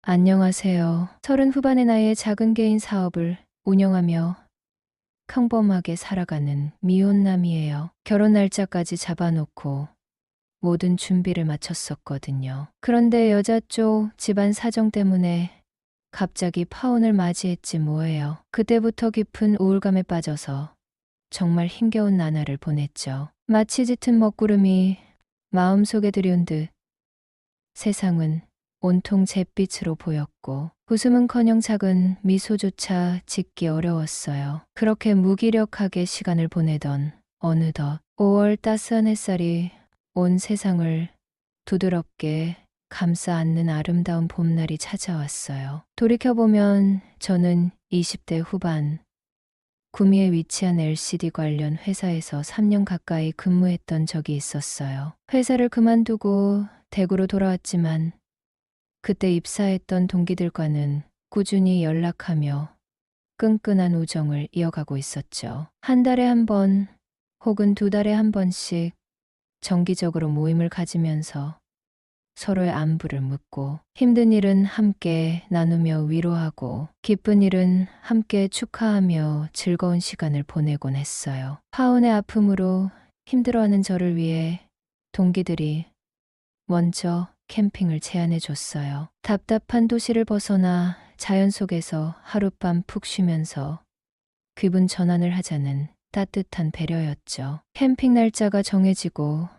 안녕하세요. 30 후반의 나이에 작은 개인 사업을 운영하며 평범하게 살아가는 미혼남이에요. 결혼 날짜까지 잡아놓고 모든 준비를 마쳤었거든요. 그런데 여자 쪽 집안 사정 때문에 갑자기 파혼을 맞이했지 뭐예요. 그때부터 깊은 우울감에 빠져서 정말 힘겨운 나날을 보냈죠. 마치 짙은 먹구름이 마음속에 들여온 듯 세상은 온통 잿빛으로 보였고 웃음은커녕 작은 미소조차 짓기 어려웠어요. 그렇게 무기력하게 시간을 보내던 어느덧 5월 따스한 햇살이 온 세상을 부드럽게 감싸 안는 아름다운 봄날이 찾아왔어요. 돌이켜보면 저는 20대 후반 구미에 위치한 LCD 관련 회사에서 3년 가까이 근무했던 적이 있었어요. 회사를 그만두고 대구로 돌아왔지만 그때 입사했던 동기들과는 꾸준히 연락하며 끈끈한 우정을 이어가고 있었죠. 한 달에 한 번 혹은 두 달에 한 번씩 정기적으로 모임을 가지면서 서로의 안부를 묻고 힘든 일은 함께 나누며 위로하고 기쁜 일은 함께 축하하며 즐거운 시간을 보내곤 했어요. 파혼의 아픔으로 힘들어하는 저를 위해 동기들이 먼저 캠핑을 제안해 줬어요. 답답한 도시를 벗어나 자연 속에서 하룻밤 푹 쉬면서 기분 전환을 하자는 따뜻한 배려였죠. 캠핑 날짜가 정해지고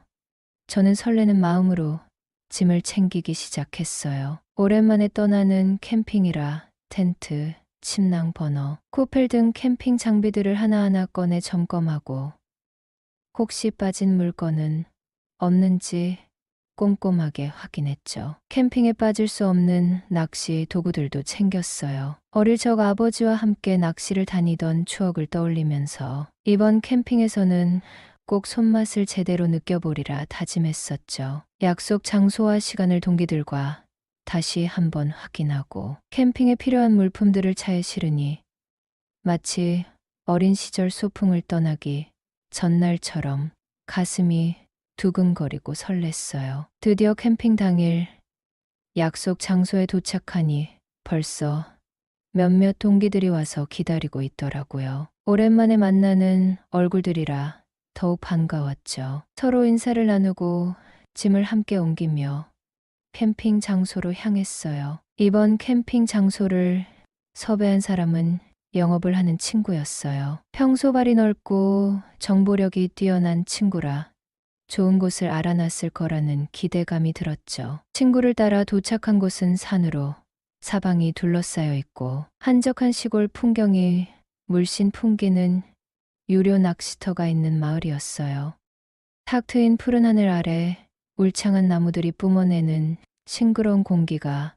저는 설레는 마음으로 짐을 챙기기 시작했어요. 오랜만에 떠나는 캠핑이라 텐트, 침낭 버너, 코펠 등 캠핑 장비들을 하나하나 꺼내 점검하고 혹시 빠진 물건은 없는지 꼼꼼하게 확인했죠. 캠핑에 빠질 수 없는 낚시 도구들도 챙겼어요. 어릴 적 아버지와 함께 낚시를 다니던 추억을 떠올리면서 이번 캠핑에서는 꼭 손맛을 제대로 느껴보리라 다짐했었죠. 약속 장소와 시간을 동기들과 다시 한번 확인하고 캠핑에 필요한 물품들을 차에 실으니 마치 어린 시절 소풍을 떠나기 전날처럼 가슴이 두근거리고 설렜어요. 드디어 캠핑 당일 약속 장소에 도착하니 벌써 몇몇 동기들이 와서 기다리고 있더라고요. 오랜만에 만나는 얼굴들이라 더욱 반가웠죠. 서로 인사를 나누고 짐을 함께 옮기며 캠핑 장소로 향했어요. 이번 캠핑 장소를 섭외한 사람은 영업을 하는 친구였어요. 평소 발이 넓고 정보력이 뛰어난 친구라 좋은 곳을 알아놨을 거라는 기대감이 들었죠. 친구를 따라 도착한 곳은 산으로 사방이 둘러싸여 있고 한적한 시골 풍경이 물씬 풍기는 유료 낚시터가 있는 마을이었어요. 탁 트인 푸른 하늘 아래 울창한 나무들이 뿜어내는 싱그러운 공기가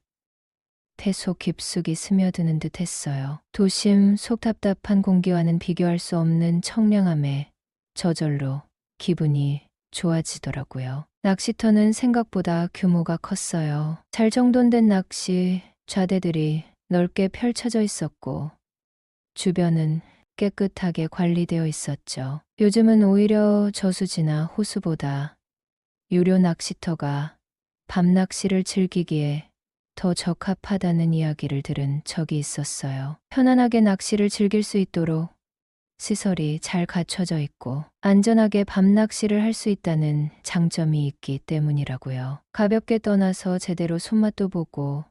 태속 깊숙이 스며드는 듯 했어요. 도심 속 답답한 공기와는 비교할 수 없는 청량함에 저절로 기분이 좋아지더라고요. 낚시터는 생각보다 규모가 컸어요. 잘 정돈된 낚시 좌대들이 넓게 펼쳐져 있었고 주변은 깨끗하게 관리되어 있었죠. 요즘은 오히려 저수지나 호수보다 유료 낚시터가 밤 낚시를 즐기기에 더 적합하다는 이야기를 들은 적이 있었어요. 편안하게 낚시를 즐길 수 있도록 시설이 잘 갖춰져 있고 안전하게 밤 낚시를 할 수 있다는 장점이 있기 때문이라고요. 가볍게 떠나서 제대로 손맛도 보고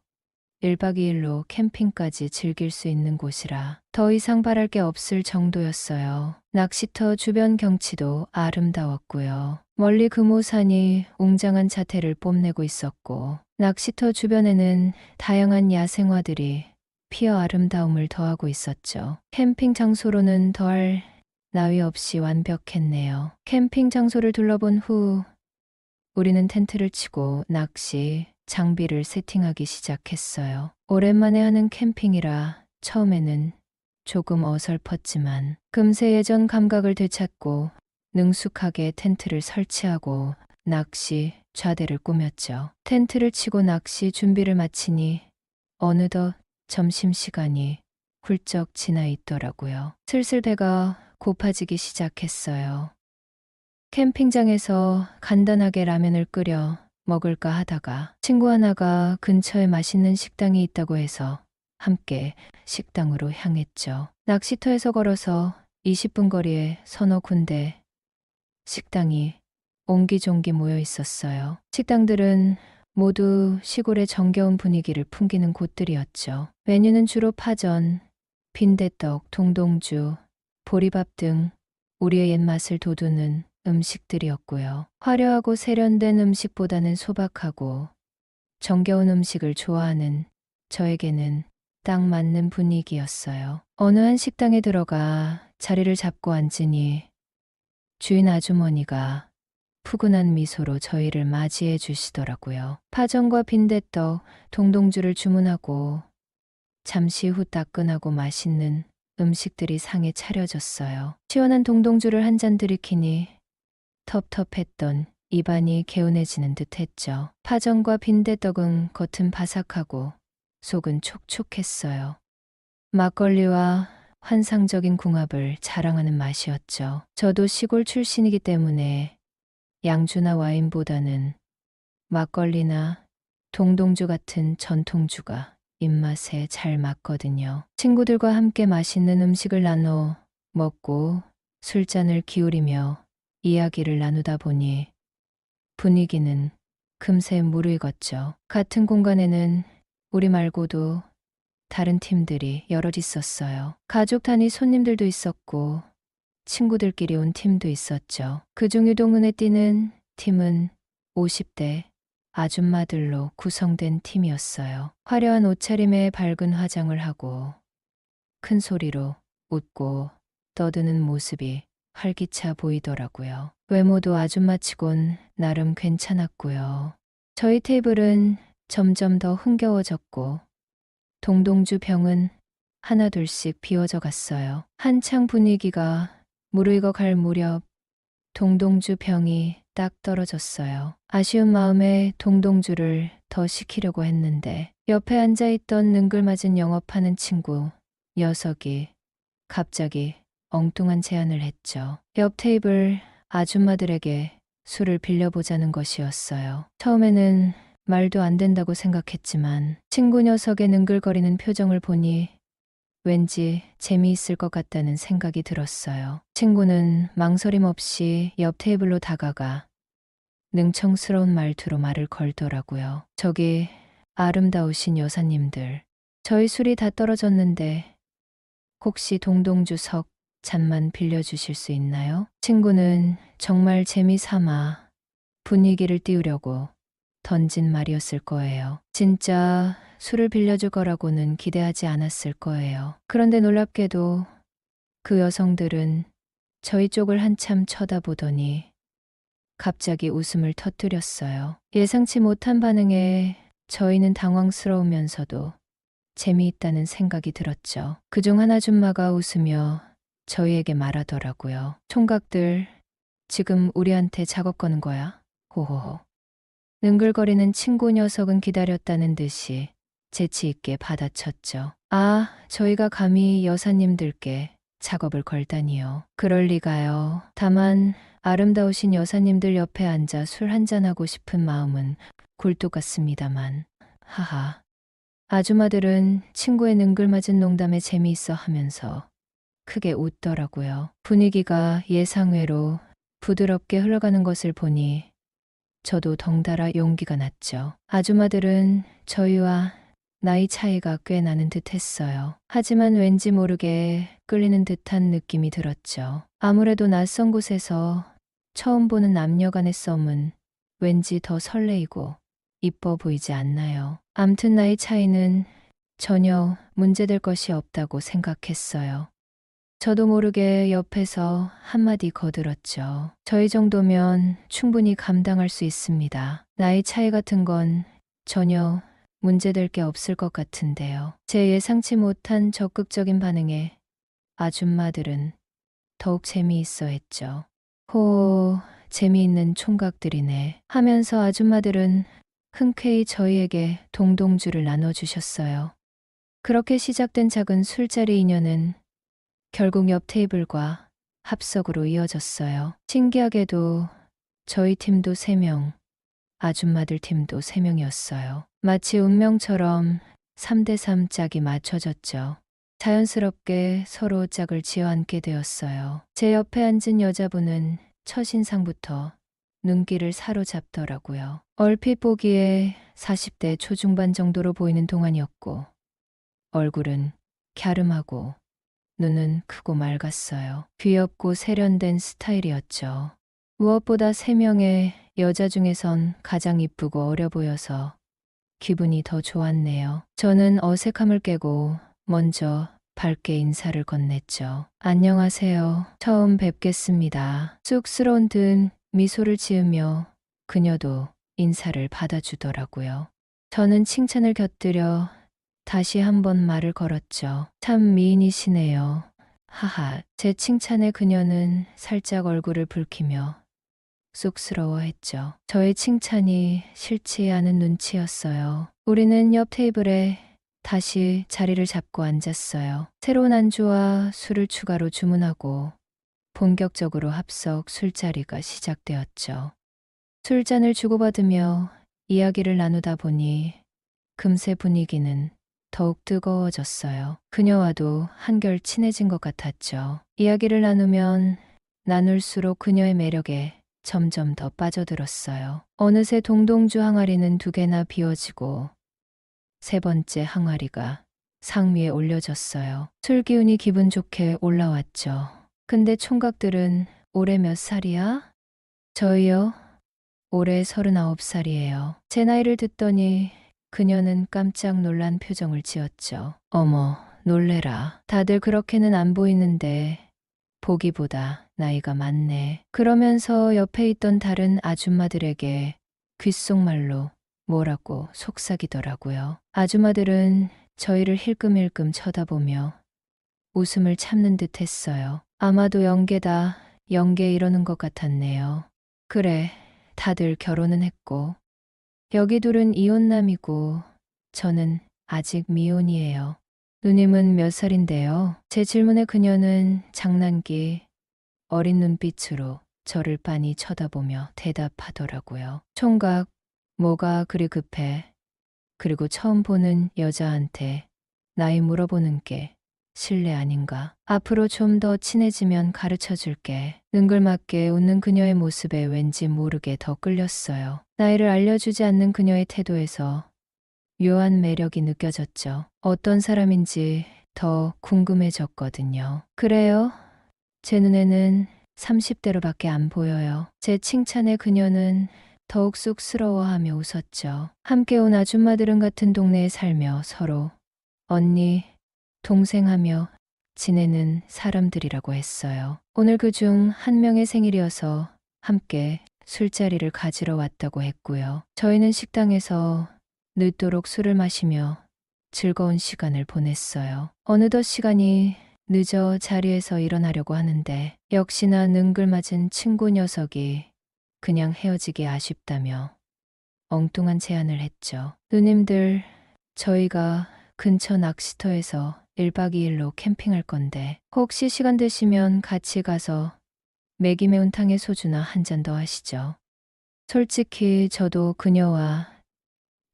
1박 2일로 캠핑까지 즐길 수 있는 곳이라 더 이상 바랄 게 없을 정도였어요. 낚시터 주변 경치도 아름다웠고요. 멀리 금오산이 웅장한 자태를 뽐내고 있었고 낚시터 주변에는 다양한 야생화들이 피어 아름다움을 더하고 있었죠. 캠핑 장소로는 더할 나위 없이 완벽했네요. 캠핑 장소를 둘러본 후 우리는 텐트를 치고 낚시 장비를 세팅하기 시작했어요. 오랜만에 하는 캠핑이라 처음에는 조금 어설펐지만 금세 예전 감각을 되찾고 능숙하게 텐트를 설치하고 낚시 좌대를 꾸몄죠. 텐트를 치고 낚시 준비를 마치니 어느덧 점심시간이 훌쩍 지나 있더라고요. 슬슬 배가 고파지기 시작했어요. 캠핑장에서 간단하게 라면을 끓여 먹을까 하다가 친구 하나가 근처에 맛있는 식당이 있다고 해서 함께 식당으로 향했죠. 낚시터에서 걸어서 20분 거리에 서너 군데 식당이 옹기종기 모여 있었어요. 식당들은 모두 시골의 정겨운 분위기를 풍기는 곳들이었죠. 메뉴는 주로 파전, 빈대떡, 동동주, 보리밥 등 우리의 옛맛을 돋우는 음식들이었고요. 화려하고 세련된 음식보다는 소박하고 정겨운 음식을 좋아하는 저에게는 딱 맞는 분위기였어요. 어느 한 식당에 들어가 자리를 잡고 앉으니 주인 아주머니가 푸근한 미소로 저희를 맞이해 주시더라고요. 파전과 빈대떡, 동동주를 주문하고 잠시 후 따끈하고 맛있는 음식들이 상에 차려졌어요. 시원한 동동주를 한 잔 들이키니 텁텁했던 입안이 개운해지는 듯 했죠. 파전과 빈대떡은 겉은 바삭하고 속은 촉촉했어요. 막걸리와 환상적인 궁합을 자랑하는 맛이었죠. 저도 시골 출신이기 때문에 양주나 와인보다는 막걸리나 동동주 같은 전통주가 입맛에 잘 맞거든요. 친구들과 함께 맛있는 음식을 나눠 먹고 술잔을 기울이며 이야기를 나누다 보니 분위기는 금세 무르익었죠. 같은 공간에는 우리 말고도 다른 팀들이 여럿 있었어요. 가족 단위 손님들도 있었고 친구들끼리 온 팀도 있었죠. 그중 유독 눈에 띄는 팀은 50대 아줌마들로 구성된 팀이었어요. 화려한 옷차림에 밝은 화장을 하고 큰 소리로 웃고 떠드는 모습이 활기차 보이더라고요. 외모도 아줌마치곤 나름 괜찮았고요. 저희 테이블은 점점 더 흥겨워졌고 동동주 병은 하나둘씩 비워져 갔어요. 한창 분위기가 무르익어 갈 무렵 동동주 병이 딱 떨어졌어요. 아쉬운 마음에 동동주를 더 시키려고 했는데 옆에 앉아있던 능글맞은 영업하는 친구 녀석이 갑자기 엉뚱한 제안을 했죠. 옆 테이블 아줌마들에게 술을 빌려보자는 것이었어요. 처음에는 말도 안 된다고 생각했지만 친구 녀석의 능글거리는 표정을 보니 왠지 재미있을 것 같다는 생각이 들었어요. 친구는 망설임 없이 옆 테이블로 다가가 능청스러운 말투로 말을 걸더라고요. 저기 아름다우신 여사님들, 저희 술이 다 떨어졌는데 혹시 동동주 석 잔만 빌려주실 수 있나요? 친구는 정말 재미삼아 분위기를 띄우려고 던진 말이었을 거예요. 진짜 술을 빌려줄 거라고는 기대하지 않았을 거예요. 그런데 놀랍게도 그 여성들은 저희 쪽을 한참 쳐다보더니 갑자기 웃음을 터뜨렸어요. 예상치 못한 반응에 저희는 당황스러우면서도 재미있다는 생각이 들었죠. 그중 한 아줌마가 웃으며 저희에게 말하더라고요. 총각들, 지금 우리한테 작업 거는 거야? 호호호. 능글거리는 친구 녀석은 기다렸다는 듯이 재치 있게 받아쳤죠. 아, 저희가 감히 여사님들께 작업을 걸다니요. 그럴 리가요. 다만 아름다우신 여사님들 옆에 앉아 술 한잔하고 싶은 마음은 굴뚝 같습니다만. 하하. 아줌마들은 친구의 능글맞은 농담에 재미있어 하면서 크게 웃더라고요. 분위기가 예상외로 부드럽게 흘러가는 것을 보니 저도 덩달아 용기가 났죠. 아줌마들은 저희와 나이 차이가 꽤 나는 듯 했어요. 하지만 왠지 모르게 끌리는 듯한 느낌이 들었죠. 아무래도 낯선 곳에서 처음 보는 남녀 간의 썸은 왠지 더 설레이고 이뻐 보이지 않나요? 암튼 나이 차이는 전혀 문제될 것이 없다고 생각했어요. 저도 모르게 옆에서 한마디 거들었죠. 저희 정도면 충분히 감당할 수 있습니다. 나이 차이 같은 건 전혀 문제될 게 없을 것 같은데요. 제 예상치 못한 적극적인 반응에 아줌마들은 더욱 재미있어 했죠. 호, 재미있는 총각들이네 하면서 아줌마들은 흔쾌히 저희에게 동동주를 나눠주셨어요. 그렇게 시작된 작은 술자리 인연은 결국 옆 테이블과 합석으로 이어졌어요. 신기하게도 저희 팀도 3명, 아줌마들 팀도 3명이었어요. 마치 운명처럼 3대3 짝이 맞춰졌죠. 자연스럽게 서로 짝을 지어 앉게 되었어요. 제 옆에 앉은 여자분은 첫인상부터 눈길을 사로잡더라고요. 얼핏 보기에 40대 초중반 정도로 보이는 동안이었고, 얼굴은 갸름하고 눈은 크고 맑았어요. 귀엽고 세련된 스타일이었죠. 무엇보다 3명의 여자 중에선 가장 이쁘고 어려 보여서 기분이 더 좋았네요. 저는 어색함을 깨고 먼저 밝게 인사를 건넸죠. 안녕하세요. 처음 뵙겠습니다. 쑥스러운 듯 미소를 지으며 그녀도 인사를 받아주더라고요. 저는 칭찬을 곁들여 다시 한번 말을 걸었죠. 참 미인이시네요. 하하, 제 칭찬에 그녀는 살짝 얼굴을 붉히며 쑥스러워했죠. 저의 칭찬이 싫지 않은 눈치였어요. 우리는 옆 테이블에 다시 자리를 잡고 앉았어요. 새로운 안주와 술을 추가로 주문하고 본격적으로 합석 술자리가 시작되었죠. 술잔을 주고받으며 이야기를 나누다 보니 금세 분위기는 더욱 뜨거워졌어요. 그녀와도 한결 친해진 것 같았죠. 이야기를 나누면 나눌수록 그녀의 매력에 점점 더 빠져들었어요. 어느새 동동주 항아리는 2개나 비워지고 3번째 항아리가 상위에 올려졌어요. 술 기운이 기분 좋게 올라왔죠. 근데 총각들은 올해 몇 살이야? 저희요? 올해 39살이에요. 제 나이를 듣더니 그녀는 깜짝 놀란 표정을 지었죠. 어머, 놀래라. 다들 그렇게는 안 보이는데 보기보다 나이가 많네. 그러면서 옆에 있던 다른 아줌마들에게 귓속말로 뭐라고 속삭이더라고요. 아줌마들은 저희를 힐끔힐끔 쳐다보며 웃음을 참는 듯 했어요. 아마도 연계다, 연계 이러는 것 같았네요. 그래, 다들 결혼은 했고 여기 둘은 이혼남이고 저는 아직 미혼이에요. 누님은 몇 살인데요? 제 질문에 그녀는 장난기 어린 눈빛으로 저를 빤히 쳐다보며 대답하더라고요. 총각, 뭐가 그리 급해? 그리고 처음 보는 여자한테 나이 물어보는 게 실례 아닌가? 앞으로 좀 더 친해지면 가르쳐 줄게. 능글맞게 웃는 그녀의 모습에 왠지 모르게 더 끌렸어요. 나이를 알려주지 않는 그녀의 태도에서 묘한 매력이 느껴졌죠. 어떤 사람인지 더 궁금해졌거든요. 그래요? 제 눈에는 30대로밖에 안 보여요. 제 칭찬에 그녀는 더욱 쑥스러워하며 웃었죠. 함께 온 아줌마들은 같은 동네에 살며 서로 언니, 동생하며 지내는 사람들이라고 했어요. 오늘 그중 한 명의 생일이어서 함께 술자리를 가지러 왔다고 했고요. 저희는 식당에서 늦도록 술을 마시며 즐거운 시간을 보냈어요. 어느덧 시간이 늦어 자리에서 일어나려고 하는데 역시나 능글맞은 친구 녀석이 그냥 헤어지기 아쉽다며 엉뚱한 제안을 했죠. 누님들, 저희가 근처 낚시터에서 1박 2일로 캠핑할 건데 혹시 시간 되시면 같이 가서 매기 매운탕에 소주나 한 잔 더 하시죠. 솔직히 저도 그녀와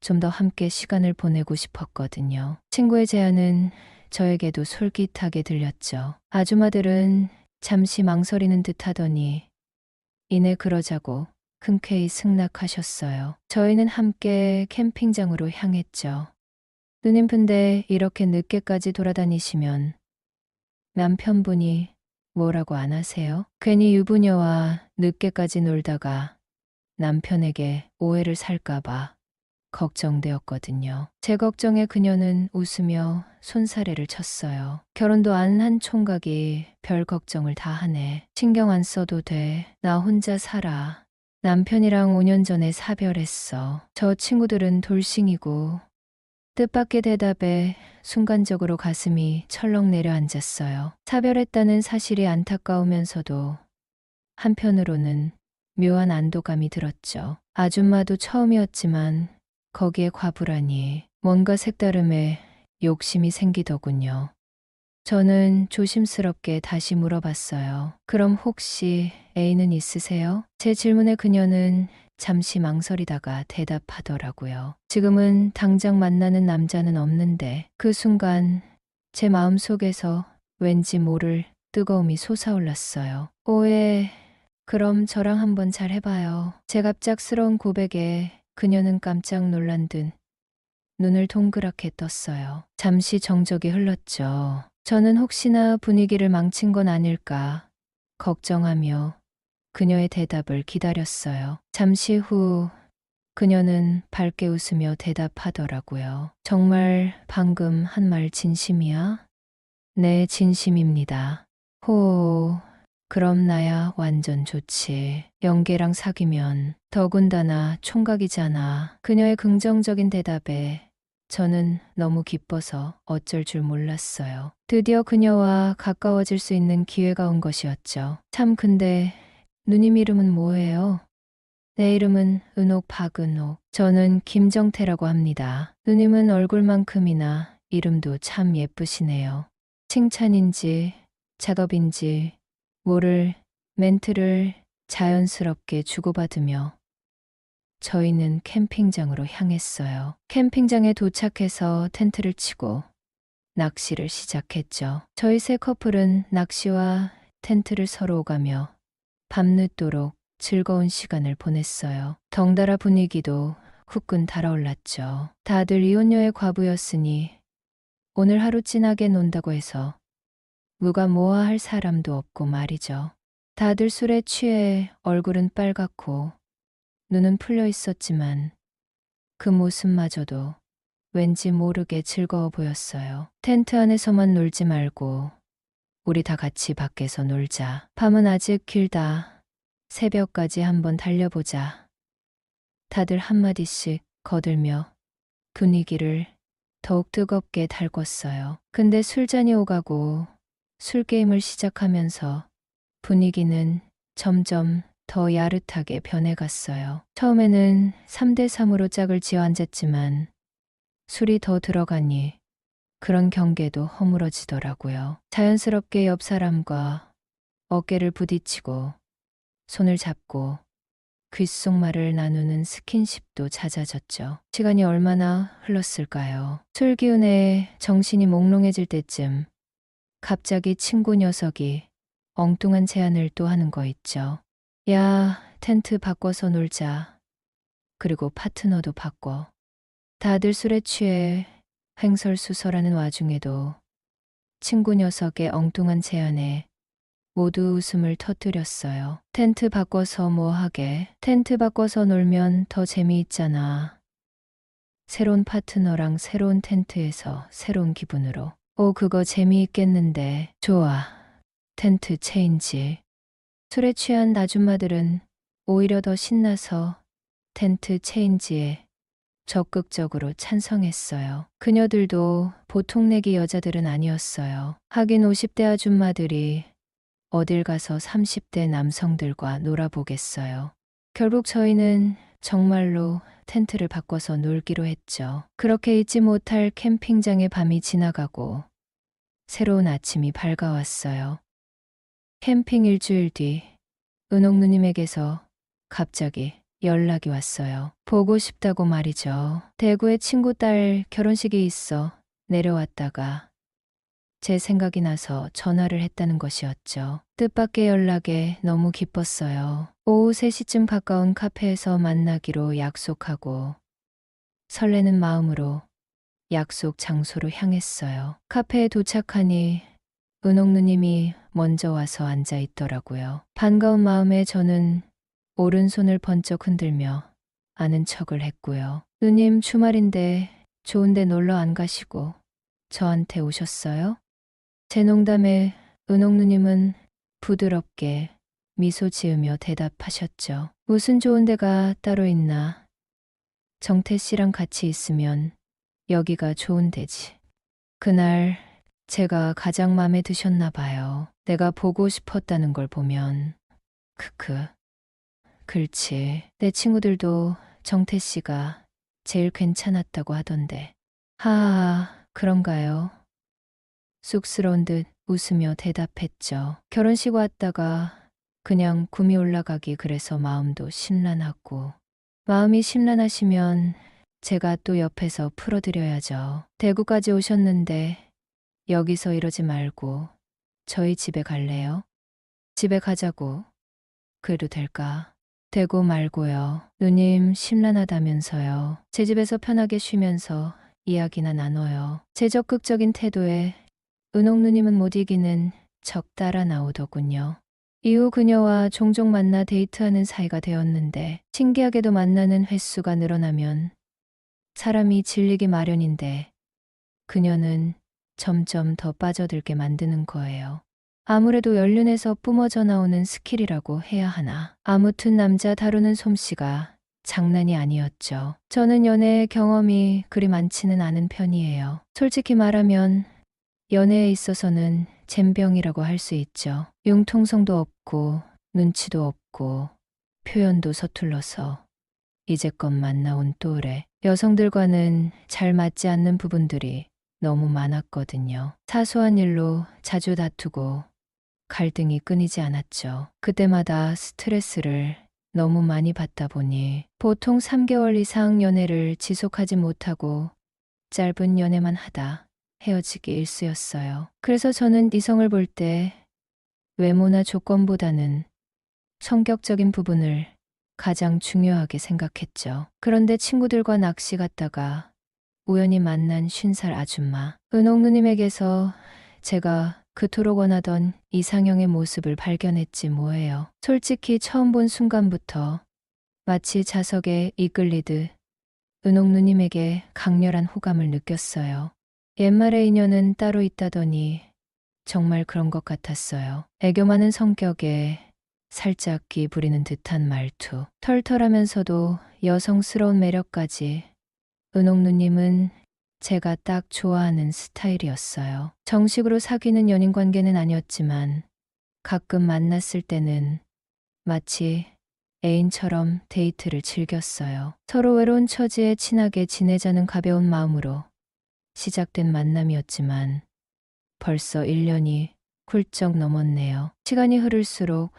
좀 더 함께 시간을 보내고 싶었거든요. 친구의 제안은 저에게도 솔깃하게 들렸죠. 아줌마들은 잠시 망설이는 듯 하더니 이내 그러자고 흔쾌히 승낙하셨어요. 저희는 함께 캠핑장으로 향했죠. 누님 근데 이렇게 늦게까지 돌아다니시면 남편분이 뭐라고 안 하세요? 괜히 유부녀와 늦게까지 놀다가 남편에게 오해를 살까봐 걱정되었거든요. 제 걱정에 그녀는 웃으며 손사래를 쳤어요. 결혼도 안 한 총각이 별 걱정을 다 하네. 신경 안 써도 돼. 나 혼자 살아. 남편이랑 5년 전에 사별했어. 저 친구들은 돌싱이고 뜻밖의 대답에 순간적으로 가슴이 철렁 내려앉았어요. 사별했다는 사실이 안타까우면서도 한편으로는 묘한 안도감이 들었죠. 아줌마도 처음이었지만 거기에 과불하니 뭔가 색다름에 욕심이 생기더군요. 저는 조심스럽게 다시 물어봤어요. 그럼 혹시 애인은 있으세요? 제 질문에 그녀는 잠시 망설이다가 대답하더라고요. 지금은 당장 만나는 남자는 없는데. 그 순간 제 마음속에서 왠지 모를 뜨거움이 솟아올랐어요. 오해. 그럼 저랑 한번 잘 해봐요. 제 갑작스러운 고백에 그녀는 깜짝 놀란 듯 눈을 동그랗게 떴어요. 잠시 정적이 흘렀죠. 저는 혹시나 분위기를 망친 건 아닐까 걱정하며 그녀의 대답을 기다렸어요. 잠시 후 그녀는 밝게 웃으며 대답하더라고요. 정말 방금 한 말 진심이야? 네, 진심입니다. 호, 그럼 나야 완전 좋지. 영계랑 사귀면 더군다나 총각이잖아. 그녀의 긍정적인 대답에 저는 너무 기뻐서 어쩔 줄 몰랐어요. 드디어 그녀와 가까워질 수 있는 기회가 온 것이었죠. 참, 근데 누님 이름은 뭐예요? 내 이름은 은옥 박은옥. 저는 김정태라고 합니다. 누님은 얼굴만큼이나 이름도 참 예쁘시네요. 칭찬인지 작업인지 모를 멘트를 자연스럽게 주고받으며 저희는 캠핑장으로 향했어요. 캠핑장에 도착해서 텐트를 치고 낚시를 시작했죠. 저희 세 커플은 낚시와 텐트를 서로 오가며 밤늦도록 즐거운 시간을 보냈어요. 덩달아 분위기도 후끈 달아올랐죠. 다들 이혼녀의 과부였으니 오늘 하루 진하게 논다고 해서 누가 뭐할 사람도 없고 말이죠. 다들 술에 취해 얼굴은 빨갛고 눈은 풀려 있었지만 그 모습마저도 왠지 모르게 즐거워 보였어요. 텐트 안에서만 놀지 말고 우리 다 같이 밖에서 놀자. 밤은 아직 길다. 새벽까지 한번 달려보자. 다들 한마디씩 거들며 분위기를 더욱 뜨겁게 달궜어요. 근데 술잔이 오가고 술게임을 시작하면서 분위기는 점점 더 야릇하게 변해갔어요. 처음에는 3대3으로 짝을 지어 앉았지만 술이 더 들어가니 그런 경계도 허물어지더라고요. 자연스럽게 옆 사람과 어깨를 부딪히고 손을 잡고 귓속말을 나누는 스킨십도 잦아졌죠. 시간이 얼마나 흘렀을까요? 술 기운에 정신이 몽롱해질 때쯤 갑자기 친구 녀석이 엉뚱한 제안을 또 하는 거 있죠. 야, 텐트 바꿔서 놀자. 그리고 파트너도 바꿔. 다들 술에 취해 횡설수설하는 와중에도 친구 녀석의 엉뚱한 제안에 모두 웃음을 터뜨렸어요. 텐트 바꿔서 뭐 하게? 텐트 바꿔서 놀면 더 재미있잖아. 새로운 파트너랑 새로운 텐트에서 새로운 기분으로. 오, 그거 재미있겠는데. 좋아. 텐트 체인지. 술에 취한 아줌마들은 오히려 더 신나서 텐트 체인지에 적극적으로 찬성했어요. 그녀들도 보통 내기 여자들은 아니었어요. 하긴 50대 아줌마들이 어딜 가서 30대 남성들과 놀아보겠어요. 결국 저희는 정말로 텐트를 바꿔서 놀기로 했죠. 그렇게 잊지 못할 캠핑장의 밤이 지나가고 새로운 아침이 밝아왔어요. 캠핑 일주일 뒤 은옥 누님에게서 갑자기 연락이 왔어요. 보고 싶다고 말이죠. 대구에 친구 딸 결혼식이 있어 내려왔다가 제 생각이 나서 전화를 했다는 것이었죠. 뜻밖의 연락에 너무 기뻤어요. 오후 3시쯤 가까운 카페에서 만나기로 약속하고 설레는 마음으로 약속 장소로 향했어요. 카페에 도착하니 은옥 누님이 먼저 와서 앉아 있더라고요. 반가운 마음에 저는 오른손을 번쩍 흔들며 아는 척을 했고요. 누님, 주말인데 좋은데 놀러 안 가시고 저한테 오셨어요? 제 농담에 은옥 누님은 부드럽게 미소 지으며 대답하셨죠. 무슨 좋은 데가 따로 있나? 정태 씨랑 같이 있으면 여기가 좋은 데지. 그날 제가 가장 마음에 드셨나 봐요. 내가 보고 싶었다는 걸 보면. 크크. 그렇지. 내 친구들도 정태 씨가 제일 괜찮았다고 하던데. 하하, 그런가요? 쑥스러운 듯 웃으며 대답했죠. 결혼식 왔다가 그냥 꿈이 올라가기 그래서 마음도 심란하고 마음이 심란하시면 제가 또 옆에서 풀어드려야죠. 대구까지 오셨는데 여기서 이러지 말고 저희 집에 갈래요? 집에 가자고. 그래도 될까? 대구 말고요. 누님 심란하다면서요. 제 집에서 편하게 쉬면서 이야기나 나눠요. 제 적극적인 태도에 은옥 누님은 못 이기는 적 따라 나오더군요. 이후 그녀와 종종 만나 데이트하는 사이가 되었는데 신기하게도 만나는 횟수가 늘어나면 사람이 질리기 마련인데 그녀는 점점 더 빠져들게 만드는 거예요. 아무래도 연륜에서 뿜어져 나오는 스킬이라고 해야 하나. 아무튼 남자 다루는 솜씨가 장난이 아니었죠. 저는 연애 경험이 그리 많지는 않은 편이에요. 솔직히 말하면 연애에 있어서는 젬병이라고 할 수 있죠. 융통성도 없고 눈치도 없고 표현도 서툴러서 이제껏 만나온 또래 여성들과는 잘 맞지 않는 부분들이 너무 많았거든요. 사소한 일로 자주 다투고 갈등이 끊이지 않았죠. 그때마다 스트레스를 너무 많이 받다 보니 보통 3개월 이상 연애를 지속하지 못하고 짧은 연애만 하다 헤어지기 일쑤였어요. 그래서 저는 이성을 볼 때 외모나 조건보다는 성격적인 부분을 가장 중요하게 생각했죠. 그런데 친구들과 낚시 갔다가 우연히 만난 50살 아줌마 은옥 누님에게서 제가 그토록 원하던 이상형의 모습을 발견했지 뭐예요. 솔직히 처음 본 순간부터 마치 자석에 이끌리듯 은옥 누님에게 강렬한 호감을 느꼈어요. 옛말에 인연은 따로 있다더니 정말 그런 것 같았어요. 애교 많은 성격에 살짝 끼 부리는 듯한 말투, 털털하면서도 여성스러운 매력까지 은옥 누님은 제가 딱 좋아하는 스타일이었어요. 정식으로 사귀는 연인 관계는 아니었지만 가끔 만났을 때는 마치 애인처럼 데이트를 즐겼어요. 서로 외로운 처지에 친하게 지내자는 가벼운 마음으로 시작된 만남이었지만 벌써 1년이 훌쩍 넘었네요. 시간이 흐를수록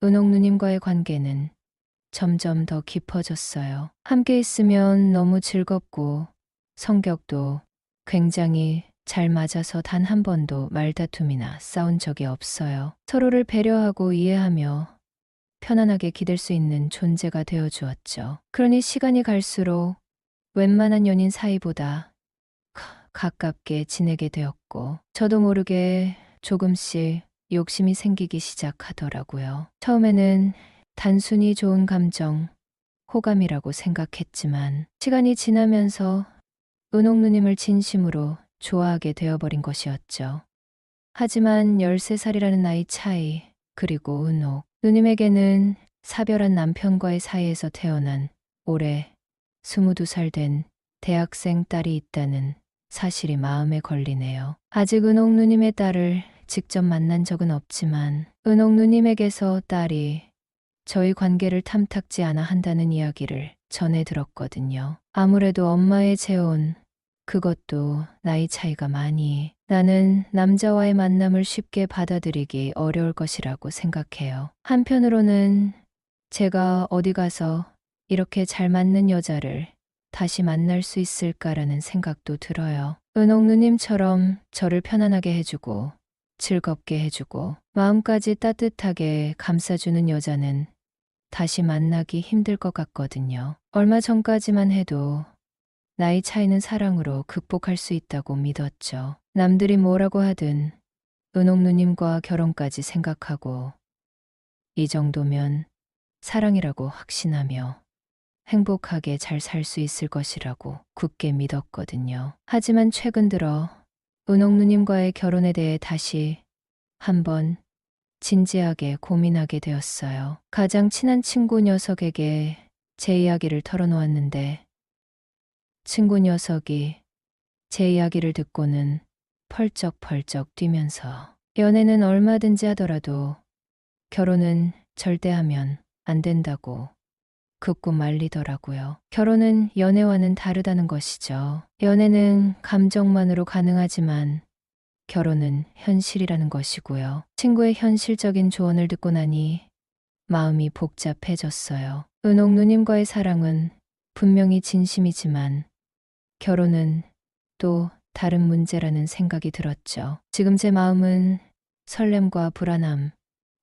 은옥 누님과의 관계는 점점 더 깊어졌어요. 함께 있으면 너무 즐겁고 성격도 굉장히 잘 맞아서 단 한 번도 말다툼이나 싸운 적이 없어요. 서로를 배려하고 이해하며 편안하게 기댈 수 있는 존재가 되어 주었죠. 그러니 시간이 갈수록 웬만한 연인 사이보다 가깝게 지내게 되었고 저도 모르게 조금씩 욕심이 생기기 시작하더라고요. 처음에는 단순히 좋은 감정, 호감이라고 생각했지만 시간이 지나면서 은옥 누님을 진심으로 좋아하게 되어버린 것이었죠. 하지만 13살이라는 나이 차이, 그리고 은옥 누님에게는 사별한 남편과의 사이에서 태어난 올해 22살 된 대학생 딸이 있다는 사실이 마음에 걸리네요. 아직 은옥 누님의 딸을 직접 만난 적은 없지만 은옥 누님에게서 딸이 저희 관계를 탐탁지 않아 한다는 이야기를 전해 들었거든요. 아무래도 엄마의 재혼, 그것도 나이 차이가 많이 나는 남자와의 만남을 쉽게 받아들이기 어려울 것이라고 생각해요. 한편으로는 제가 어디 가서 이렇게 잘 맞는 여자를 다시 만날 수 있을까라는 생각도 들어요. 은옥 누님처럼 저를 편안하게 해주고 즐겁게 해주고 마음까지 따뜻하게 감싸주는 여자는 다시 만나기 힘들 것 같거든요. 얼마 전까지만 해도 나이 차이는 사랑으로 극복할 수 있다고 믿었죠. 남들이 뭐라고 하든 은옥 누님과 결혼까지 생각하고 이 정도면 사랑이라고 확신하며 행복하게 잘 살 수 있을 것이라고 굳게 믿었거든요. 하지만 최근 들어 은옥 누님과의 결혼에 대해 다시 한번 진지하게 고민하게 되었어요. 가장 친한 친구 녀석에게 제 이야기를 털어놓았는데 친구 녀석이 제 이야기를 듣고는 펄쩍펄쩍 뛰면서 연애는 얼마든지 하더라도 결혼은 절대 하면 안 된다고 극구 말리더라고요. 결혼은 연애와는 다르다는 것이죠. 연애는 감정만으로 가능하지만 결혼은 현실이라는 것이고요. 친구의 현실적인 조언을 듣고 나니 마음이 복잡해졌어요. 은옥 누님과의 사랑은 분명히 진심이지만 결혼은 또 다른 문제라는 생각이 들었죠. 지금 제 마음은 설렘과 불안함,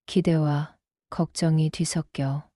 기대와 걱정이 뒤섞여